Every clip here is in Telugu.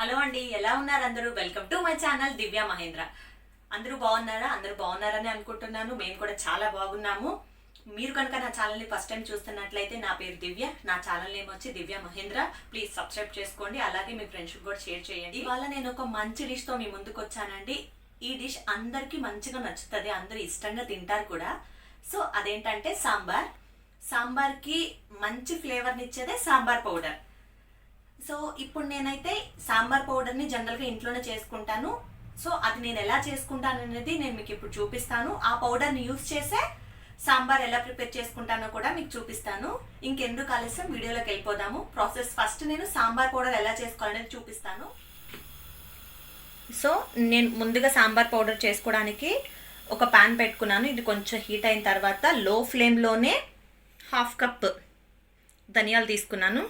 హలో అండి, ఎలా ఉన్నారు అందరూ? వెల్కమ్ టు మై ఛానల్ దివ్య మహేంద్ర. అందరూ బాగున్నారా? అందరూ బాగున్నారని అనుకుంటున్నాను. మేము కూడా చాలా బాగున్నాము. మీరు కనుక నా ఛానల్ని ఫస్ట్ టైం చూస్తున్నట్లయితే నా పేరు దివ్య, నా ఛానల్ నేమ్ వచ్చి దివ్య మహేంద్ర. ప్లీజ్ సబ్స్క్రైబ్ చేసుకోండి, అలాగే మీ ఫ్రెండ్స్కి కూడా షేర్ చేయండి. ఇవాళ నేను ఒక మంచి డిష్తో మీ ముందుకు వచ్చానండి. ఈ డిష్ అందరికీ మంచిగా నచ్చుతుంది, అందరూ ఇష్టంగా తింటారు కూడా. సో అదేంటంటే సాంబార్. సాంబార్కి మంచి ఫ్లేవర్ని ఇచ్చేదే సాంబార్ పౌడర్. సో ఇప్పుడు నేనైతే సాంబార్ పౌడర్ని జనరల్గా ఇంట్లోనే చేసుకుంటాను. సో అది నేను ఎలా చేసుకుంటాను అనేది నేను మీకు ఇప్పుడు చూపిస్తాను. ఆ పౌడర్ని యూజ్ చేసే సాంబార్ ఎలా ప్రిపేర్ చేసుకుంటానో కూడా మీకు చూపిస్తాను. ఇంకెందుకు ఆలస్యం, వీడియోలోకి వెళ్ళిపోదాము. ప్రాసెస్ ఫస్ట్ నేను సాంబార్ పౌడర్ ఎలా చేసుకోవాలనేది చూపిస్తాను. సో నేను ముందుగా సాంబార్ పౌడర్ చేసుకోవడానికి ఒక ప్యాన్ పెట్టుకున్నాను. ఇది కొంచెం హీట్ అయిన తర్వాత లో ఫ్లేమ్లోనే 1/2 కప్ ధనియాలు తీసుకున్నాను.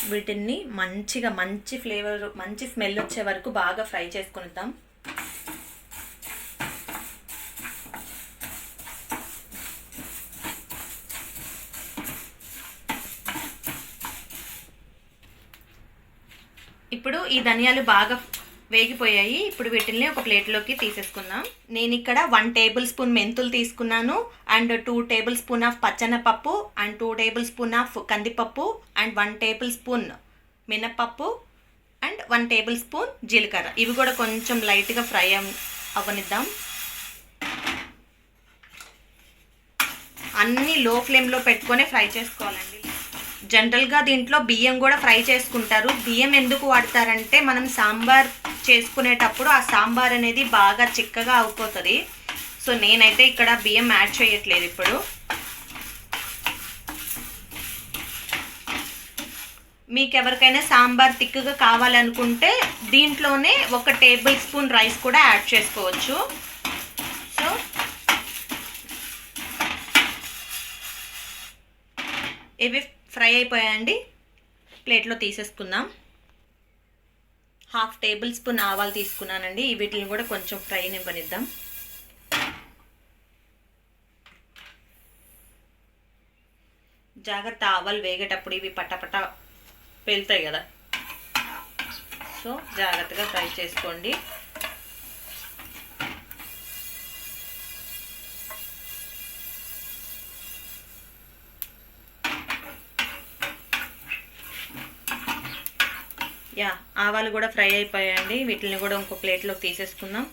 వీటిని మంచి ఫ్లేవర్, మంచి స్మెల్ వచ్చే వరకు బాగా ఫ్రై చేసుకుంటాం. ఇప్పుడు ఈ ధనియాలు బాగా వేగిపోయాయి. ఇప్పుడు వీటిని ఒక ప్లేట్లోకి తీసేసుకుందాం. నేను ఇక్కడ 1 టేబుల్ స్పూన్ మెంతులు తీసుకున్నాను, అండ్ 2 టేబుల్ స్పూన్ ఆఫ్ పచ్చెనపప్పు, అండ్ 2 టేబుల్ స్పూన్ ఆఫ్ కందిపప్పు, అండ్ 1 టేబుల్ స్పూన్ మినప్పప్పు, అండ్ 1 టేబుల్ స్పూన్ జీలకర్ర. ఇవి కూడా కొంచెం లైట్గా ఫ్రై అవ్వనిద్దాం. అన్నీ లో ఫ్లేమ్లో పెట్టుకొని ఫ్రై చేసుకోవాలండి. జనరల్గా దీంట్లో బియ్యం కూడా ఫ్రై చేసుకుంటారు. బియ్యం ఎందుకు వాడతారంటే మనం సాంబార్ చేసుకునేటప్పుడు ఆ సాంబార్ అనేది బాగా చిక్కగా అయిపోతుంది. సో నేనైతే ఇక్కడ బియ్యం యాడ్ చేయట్లేదు. ఇప్పుడు మీకు ఎవరికైనా సాంబార్ తిక్కుగా కావాలనుకుంటే దీంట్లోనే 1 టేబుల్ స్పూన్ రైస్ కూడా యాడ్ చేసుకోవచ్చు. సో ఇవి ఫ్రై అయిపోయాయండి, ప్లేట్లో తీసేసుకుందాం. 1/2 టేబుల్ స్పూన్ ఆవాలు తీసుకున్నానండి. వీటిని కూడా కొంచెం ఫ్రై నివ్వనిద్దాం. జాగ్రత్త, ఆవాలు వేగేటప్పుడు ఇవి పట్టపట్ట పేలుతాయి కదా, సో జాగ్రత్తగా ఫ్రై చేసుకోండి. ఆవాలు కూడా ఫ్రై అయిపోయాయండి. వీటిని కూడా ఇంకో ప్లేట్లోకి తీసేసుకుందాం.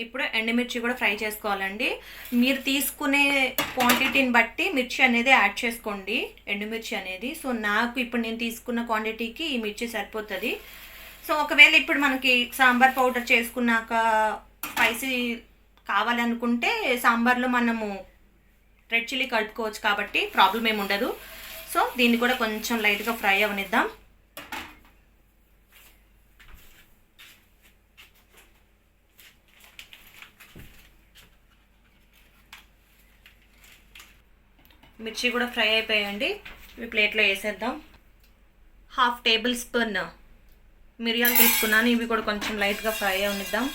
ఇప్పుడు ఎండుమిర్చి కూడా ఫ్రై చేసుకోవాలండి. మీరు తీసుకునే క్వాంటిటీని బట్టి మిర్చి అనేది యాడ్ చేసుకోండి, ఎండుమిర్చి అనేది. సో నాకు ఇప్పుడు నేను తీసుకున్న క్వాంటిటీకి ఈ మిర్చి సరిపోతుంది. సో ఒకవేళ ఇప్పుడు మనకి సాంబార్ పౌడర్ చేసుకున్నాక స్పైసీ కావాలనుకుంటే సాంబార్లో మనము రెడ్ చిల్లీ కలుపుకోవచ్చు, కాబట్టి ప్రాబ్లం ఏమి ఉండదు. సో దీన్ని కూడా కొంచెం లైట్గా ఫ్రై అవనిద్దాం. మిర్చి కూడా ఫ్రై అయిపోయాయండి. ఇవి ప్లేట్లో వేసేద్దాం. 1/2 టేబుల్ స్పూన్ మిరియాలు తీసుకున్నాను. ఇవి కూడా కొంచెం లైట్గా ఫ్రై అవనిద్దాం.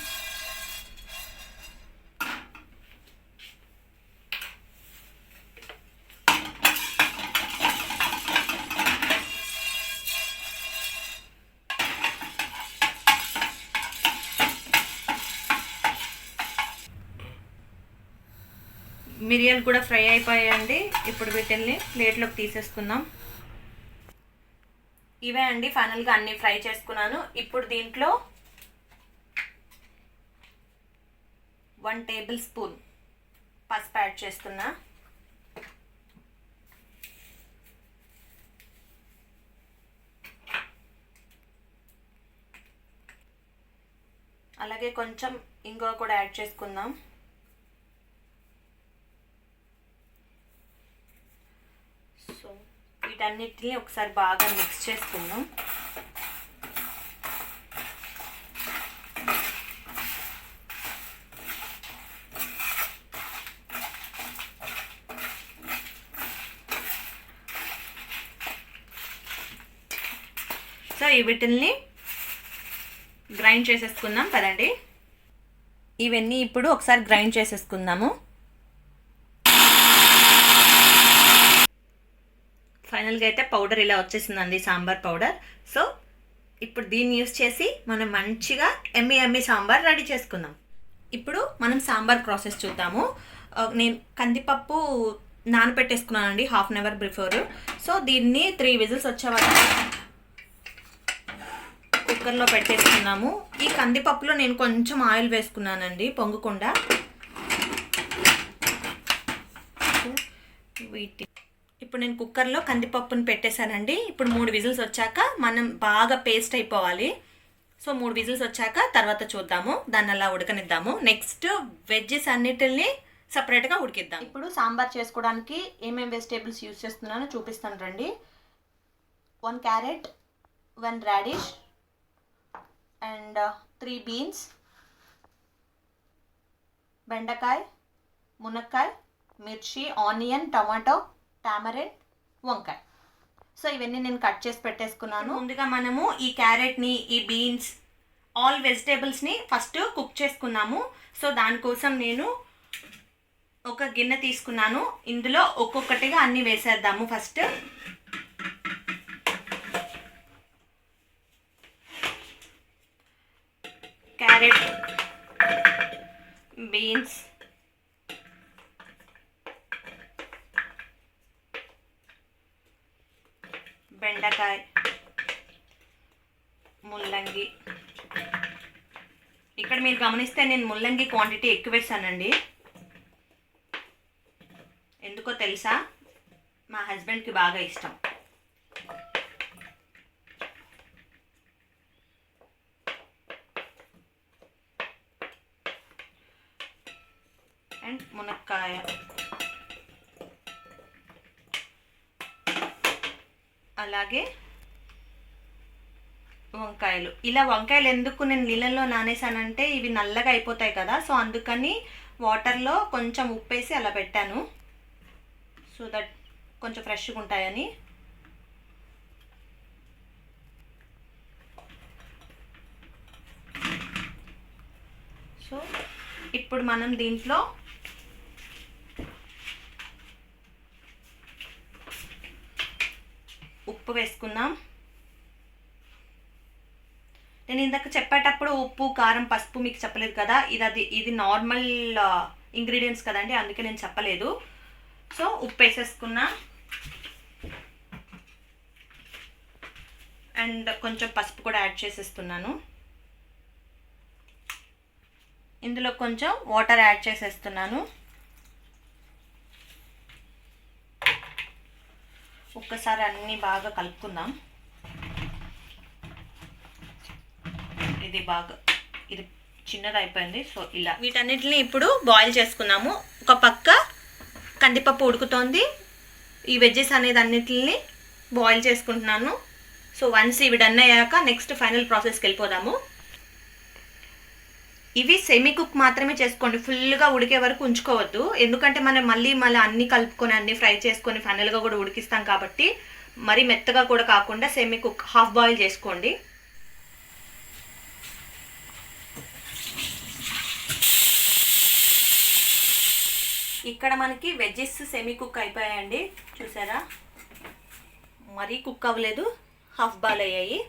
మిరియాలు కూడా ఫ్రై అయిపోయాయండి. ఇప్పుడు వీటిని ప్లేట్లోకి తీసేసుకుందాం. ఇవే అండి, ఫైనల్గా అన్నీ ఫ్రై చేసుకున్నాను. ఇప్పుడు దీంట్లో 1 టేబుల్ స్పూన్ పసుపు యాడ్ చేస్తున్నా. అలాగే కొంచెం ఇంగువ కూడా యాడ్ చేసుకుందాం. సో వీటన్నిటిని ఒకసారి బాగా మిక్స్ చేసుకుందాం. సో వీటిని గ్రైండ్ చేసేసుకుందాం కదండి. ఇవన్నీ ఇప్పుడు ఒకసారి గ్రైండ్ చేసేసుకుందాము. ఫైనల్గా అయితే పౌడర్ ఇలా వచ్చేసిందండి, సాంబార్ పౌడర్. సో ఇప్పుడు దీన్ని యూస్ చేసి మనం మంచిగా ఎమ్మి సాంబార్ రెడీ చేసుకుందాం. ఇప్పుడు మనం సాంబార్ ప్రాసెస్ చూద్దాము. నేను కందిపప్పు నానబెట్టేసుకున్నానండి half an hour before. So దీన్ని 3 విజిల్స్ వచ్చే వరకు కుక్కర్లో పెట్టేసుకున్నాము. ఈ కందిపప్పులో నేను కొంచెం ఆయిల్ వేసుకున్నానండి పొంగకుండా. ఇప్పుడు నేను కుక్కర్లో కందిపప్పుని పెట్టేశానండి. ఇప్పుడు 3 విజిల్స్ వచ్చాక మనం బాగా పేస్ట్ అయిపోవాలి. సో 3 విజిల్స్ వచ్చాక తర్వాత చూద్దాము, దాన్ని అలా ఉడకనిద్దాము. నెక్స్ట్ వెజ్జెస్ అన్నిటిని సపరేట్గా ఉడికిద్దాం. ఇప్పుడు సాంబార్ చేసుకోవడానికి ఏమేమి వెజిటేబుల్స్ యూజ్ చేస్తున్నానో చూపిస్తాను రండి. 1 క్యారెట్, 1 రాడిష్ అండ్ 3 బీన్స్, బెండకాయ, మునక్కాయ, మిర్చి, ఆనియన్, టమాటో, టామరిన్, వంకాయ. సో ఇవన్నీ నేను కట్ చేసి పెట్టేసుకున్నాను. ముందుగా మనము ఈ క్యారెట్ని, ఈ బీన్స్, ఆల్ వెజిటేబుల్స్ని ఫస్ట్ కుక్ చేసుకున్నాము. సో దానికోసం నేను ఒక గిన్నె తీసుకున్నాను. ఇందులో ఒక్కొక్కటిగా అన్నీ వేసేద్దాము. ఫస్ట్ క్యారెట్, బీన్స్, బెండకాయ, ముల్లంగి. ఇక్కడ మీరు గమనిస్తే నేను ముల్లంగి క్వాంటిటీ ఎక్కువ వేసానండి. ఎందుకో తెలుసా, మా హస్బెండ్కి బాగా ఇష్టం. అండ్ మునక్కాయ, అలాగే వంకాయలు. ఇలా వంకాయలు ఎందుకు నేను నీళ్ళల్లో నానేసానంటే ఇవి నల్లగా అయిపోతాయి కదా, సో అందుకని వాటర్లో కొంచెం ఉప్పేసి అలా పెట్టాను. సో దట్ కొంచెం ఫ్రెష్గా ఉంటాయని. సో ఇప్పుడు మనం దీంట్లో ఉప్పు వేసుకుందాం. నేను ఇందాక చెప్పేటప్పుడు ఉప్పు, కారం, పసుపు మీకు చెప్పలేదు కదా, ఇది నార్మల్ ఇంగ్రీడియంట్స్ కదండి, అందుకే నేను చెప్పలేదు. సో ఉప్పు వేసేసుకున్నా అండ్ కొంచెం పసుపు కూడా యాడ్ చేసేస్తున్నాను. ఇందులో కొంచెం వాటర్ యాడ్ చేసేస్తున్నాను. ఒక్కసారి అన్నీ బాగా కలుపుకుందాం. ఇది చిన్నది అయిపోయింది. సో ఇలా వీటన్నిటిని ఇప్పుడు బాయిల్ చేసుకున్నాము. ఒక పక్క కందిపప్పు ఉడుకుతోంది, ఈ వెజ్జెస్ అనేది అన్నిటిని బాయిల్ చేసుకుంటున్నాను. సో వన్స్ ఇవి డన్ అయ్యాక నెక్స్ట్ ఫైనల్ ప్రాసెస్కి వెళ్ళిపోదాము. ఇవి సెమీ కుక్ మాత్రమే చేసుకోండి, ఫుల్గా ఉడికే వరకు ఉంచుకోవద్దు. ఎందుకంటే మనం మళ్ళీ అన్నీ కలుపుకొని అన్నీ ఫ్రై చేసుకొని ఫైనల్గా కూడా ఉడికిస్తాం కాబట్టి మరీ మెత్తగా కూడా కాకుండా సెమీ కుక్, హాఫ్ బాయిల్ చేసుకోండి. ఇక్కడ మనకి వెజ్జెస్ సెమీ కుక్ అయిపోయాయండి, చూసారా? మరీ కుక్ అవ్వలేదు, హాఫ్ బాయిల్ అయ్యాయి.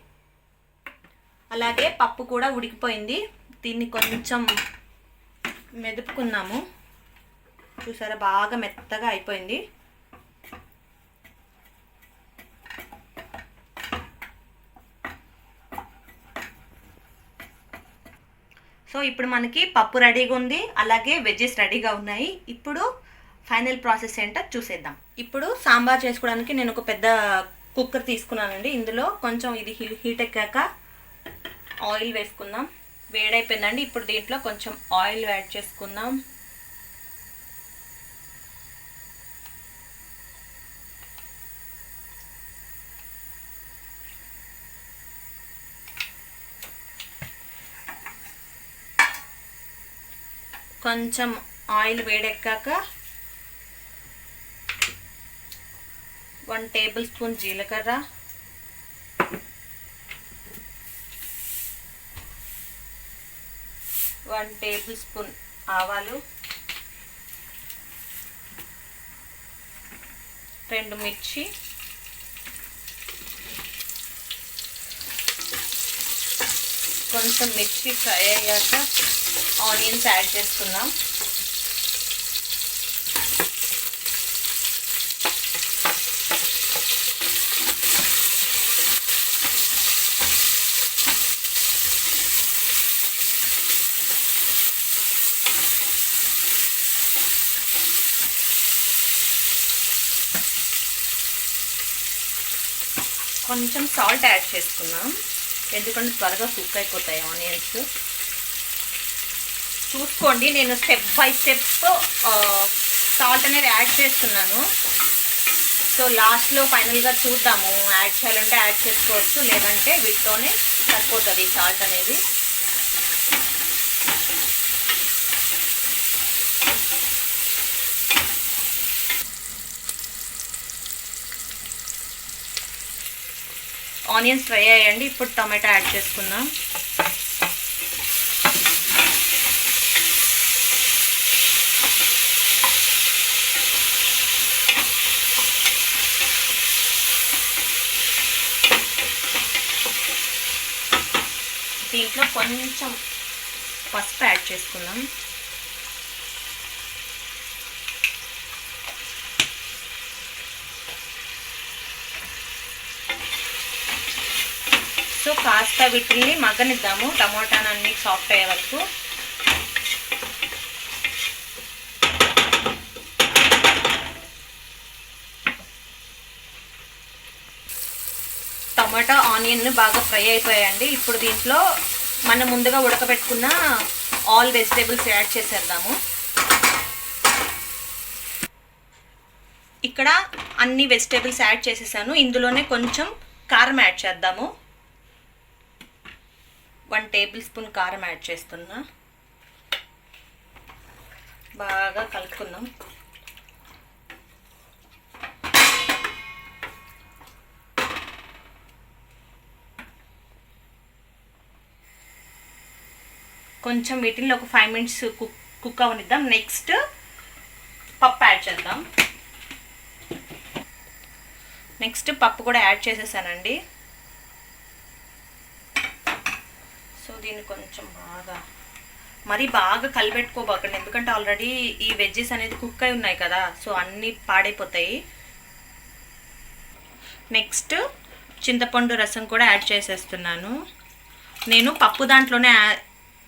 అలాగే పప్పు కూడా ఉడికిపోయింది. దీన్ని కొంచెం మెదుపుకున్నాము, చూసారా? బాగా మెత్తగా అయిపోయింది. సో ఇప్పుడు మనకి పప్పు రెడీగా ఉంది, అలాగే వెజ్జెస్ రెడీగా ఉన్నాయి. ఇప్పుడు ఫైనల్ ప్రాసెస్ ఏంటో చూసేద్దాం. ఇప్పుడు సాంబార్ చేసుకోవడానికి నేను ఒక పెద్ద కుక్కర్ తీసుకున్నానండి. ఇందులో కొంచెం ఇది హీట్ ఎక్కాక ఆయిల్ వేసుకుందాం. వేడైపోయిందండి. ఇప్పుడు దీంట్లో కొంచెం ఆయిల్ యాడ్ చేసుకుందాం. కొంచెం ఆయిల్ వేడెక్కాక 1 టేబుల్ స్పూన్ జీలకర్ర, 1 టేబుల్ స్పూన్ ఆవాలు, 2 మిర్చి, కొంచెం మిర్చి ఫ్రై అయ్యాక ఆనియన్స్ యాడ్ చేసుకుందాం. కొంచెం సాల్ట్ యాడ్ చేసుకుందాం, ఎందుకంటే త్వరగా కుక్ అయిపోతాయి ఆనియన్స్. చూసుకోండి, నేను స్టెప్ బై స్టెప్ సాల్ట్ అనేది యాడ్ చేస్తున్నాను. సో లాస్ట్లో ఫైనల్గా చూద్దాము, యాడ్ చేయాలంటే యాడ్ చేసుకోవచ్చు, లేదంటే వీటితోనే సరిపోతుంది సాల్ట్ అనేది. ఆనియన్స్ ఫ్రై అయ్యండి. ఇప్పుడు టమాటా యాడ్ చేసుకుందాం. దీంట్లో కొంచెం పసుపు యాడ్ చేసుకుందాం. సో కాస్త వీటిని మగ్గనిద్దాము, టమోటాలన్నీ సాఫ్ట్ అయ్యే వరకు. టమాటా ఆనియన్ బాగా ఫ్రై అయిపోయాయండి. ఇప్పుడు దీంట్లో మనం ముందుగా ఉడకబెట్టుకున్న ఆల్ వెజిటేబుల్స్ యాడ్ చేసేద్దాము. ఇక్కడ అన్ని వెజిటేబుల్స్ యాడ్ చేసేసాను. ఇందులోనే కొంచెం కారం యాడ్ చేద్దాము. 1 టేబుల్ స్పూన్ కారం యాడ్ చేస్తున్నా. బాగా కలుపుకుందాం. కొంచెం వీటిని ఒక 5 మినిట్స్ కుక్ అవనిద్దాం. నెక్స్ట్ పప్పు యాడ్ చేద్దాం. నెక్స్ట్ పప్పు కూడా యాడ్ చేసేసానండి. సో దీన్ని కొంచెం మరీ బాగా కలిపెట్టుకోబాకండి, ఎందుకంటే ఆల్రెడీ ఈ వెజ్జెస్ అనేది కుక్ అయి ఉన్నాయి కదా, సో అన్నీ పాడైపోతాయి. నెక్స్ట్ చింతపండు రసం కూడా యాడ్ చేసేస్తున్నాను. నేను పప్పు దాంట్లోనే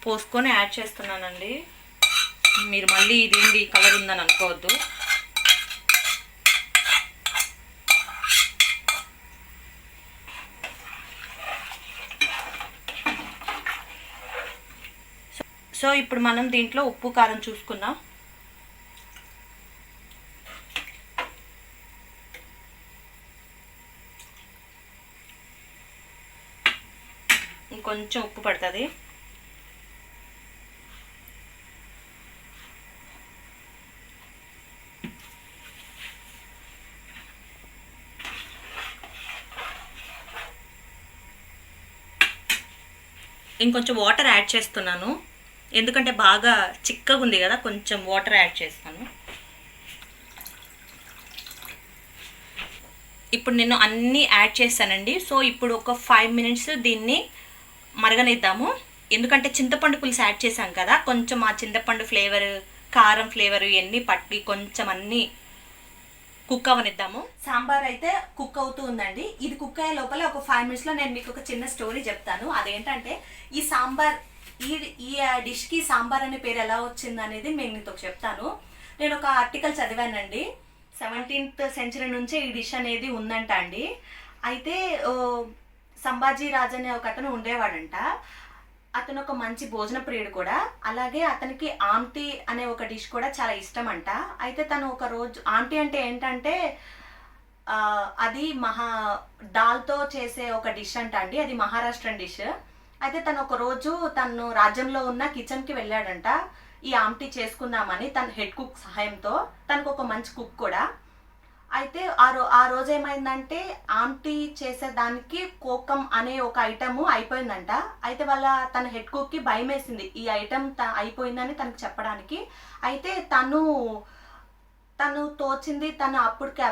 పోసుకొని యాడ్ చేస్తున్నానండి. మీరు మళ్ళీ ఇదేంటి కలర్ ఉందని అనుకోవద్దు. సో ఇప్పుడు మనం దీంట్లో ఉప్పు కారం చూసుకుందాం. ఇంకొంచెం ఉప్పు పడుతుంది. ఇంకొంచెం వాటర్ యాడ్ చేస్తున్నాను, ఎందుకంటే బాగా చిక్కగా ఉంది కదా, కొంచెం వాటర్ యాడ్ చేస్తాను. ఇప్పుడు నేను అన్నీ యాడ్ చేస్తానండి. సో ఇప్పుడు ఒక 5 మినిట్స్ దీన్ని మరగనిద్దాము, ఎందుకంటే చింతపండు పులుసు యాడ్ చేశాం కదా, కొంచెం ఆ చింతపండు ఫ్లేవర్, కారం ఫ్లేవర్ ఇవన్నీ పట్టి కొంచెం అన్నీ కుక్ అవనిద్దాము. సాంబార్ అయితే కుక్ అవుతూ ఉందండి. ఇది కుక్ అయ్యే లోపల ఒక 5 మినిట్స్లో నేను మీకు ఒక చిన్న స్టోరీ చెప్తాను. అదేంటంటే ఈ సాంబార్ ఈ డిష్కి సాంబార్ అనే పేరు ఎలా వచ్చింది అనేది నేను మీతో చెప్తాను. నేను ఒక ఆర్టికల్ చదివానండి. 17th సెంచరీ నుంచే ఈ డిష్ అనేది ఉందంట అండి. అయితే సంభాజీ రాజ్ అనే ఒక అతను ఉండేవాడంట. అతను ఒక మంచి భోజన ప్రియుడు కూడా. అలాగే అతనికి ఆమ్టీ అనే ఒక డిష్ కూడా చాలా ఇష్టం అంట. అయితే తను ఒక రోజు, ఆమ్టీ అంటే ఏంటంటే అది దాల్తో చేసే ఒక డిష్ అంట అండి, అది మహారాష్ట్రన్ డిష్. అయితే తను ఒక రోజు తను రాజ్యంలో ఉన్న కిచెన్కి వెళ్ళాడంట ఈ ఆమ్టీ చేసుకుందామని, తన హెడ్ కుక్ సహాయంతో. తనకు ఒక మంచి కుక్ కూడా. అయితే ఆ రోజు ఏమైందంటే ఆమ్టీ చేసేదానికి కోకం అనే ఒక ఐటమ్ అయిపోయిందంట. అయితే తన హెడ్ కుక్కి భయం వేసింది ఈ ఐటమ్ అయిపోయిందని తనకు చెప్పడానికి. అయితే తను తోచింది, తను అప్పటికి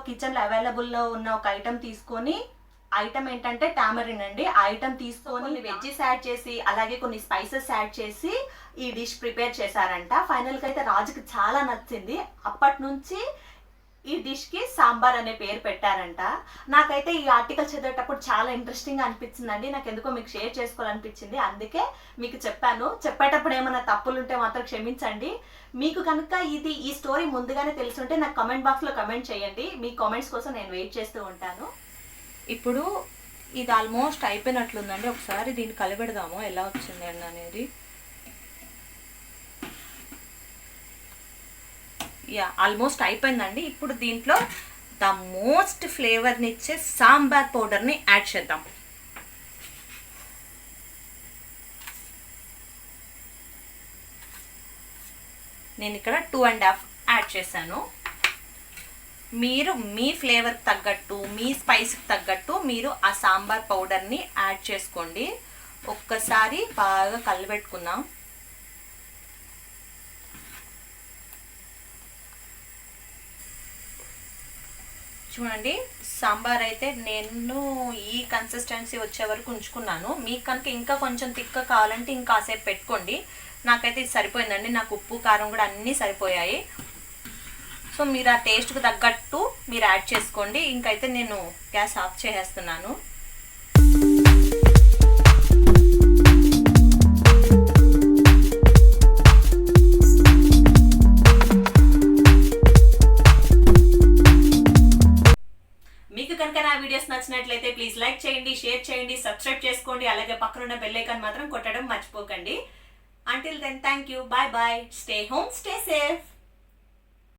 కిచెన్లో అవైలబుల్లో ఉన్న ఒక ఐటమ్ తీసుకొని ఐటమ్ ఏంటంటే టామరిన్ అండి. ఆ ఐటమ్ తీసుకొని వెజ్జెస్ యాడ్ చేసి అలాగే కొన్ని స్పైసెస్ యాడ్ చేసి ఈ డిష్ ప్రిపేర్ చేశారంట. ఫైనల్గా అయితే రాజుకి చాలా నచ్చింది. అప్పటి నుంచి ఈ డిష్కి సాంబార్ అనే పేరు పెట్టారంట. నాకైతే ఈ ఆర్టికల్ చదివేటప్పుడు చాలా ఇంట్రెస్టింగ్గా అనిపించిందండి. నాకు ఎందుకో మీకు షేర్ చేసుకోవాలనిపించింది, అందుకే మీకు చెప్పాను. చెప్పేటప్పుడు ఏమైనా తప్పులు ఉంటే మాత్రం క్షమించండి. మీకు కనుక ఈ స్టోరీ ముందుగానే తెలుసుంటే నాకు కమెంట్ బాక్స్లో కమెంట్ చేయండి. మీ కామెంట్స్ కోసం నేను వెయిట్ చేస్తూ ఉంటాను. ఇప్పుడు ఇది ఆల్మోస్ట్ అయిపోయినట్లుందండి. ఒకసారి దీన్ని కలిపెడదాము ఎలా వచ్చింది అనేది. యా, ఆల్మోస్ట్ అయిపోయిందండి. ఇప్పుడు దీంట్లో ద మోస్ట్ ఫ్లేవర్ని ఇచ్చే సాంబార్ పౌడర్ని యాడ్ చేద్దాం. నేను ఇక్కడ 2.5 యాడ్ చేశాను. మీరు మీ ఫ్లేవర్కి తగ్గట్టు మీ స్పైస్కి తగ్గట్టు మీరు ఆ సాంబార్ పౌడర్ని యాడ్ చేసుకోండి. ఒక్కసారి బాగా కలిపెట్టుకుందాం. చూడండి, సాంబార్ అయితే నేను ఈ కన్సిస్టెన్సీ వచ్చే వరకు ఉంచుకున్నాను. మీకు కనుక ఇంకా కొంచెం తిక్క కావాలంటే ఇంకా కాసేపు పెట్టుకోండి. నాకైతే ఇది సరిపోయిందండి. నాకు ఉప్పు కారం కూడా అన్నీ సరిపోయాయి. సో మీరు ఆ టేస్ట్కి తగ్గట్టు మీరు యాడ్ చేసుకోండి. ఇంకైతే నేను గ్యాస్ ఆఫ్ చేసేస్తున్నాను. మీకు కనుక నా వీడియోస్ నచ్చినట్లయితే ప్లీజ్ లైక్ చేయండి, షేర్ చేయండి, సబ్స్క్రైబ్ చేసుకోండి. అలాగే పక్కనున్న బెల్ ఐకాన్ మాత్రం కొట్టడం మర్చిపోకండి. Until then, thank you. Bye bye. Stay home, stay safe.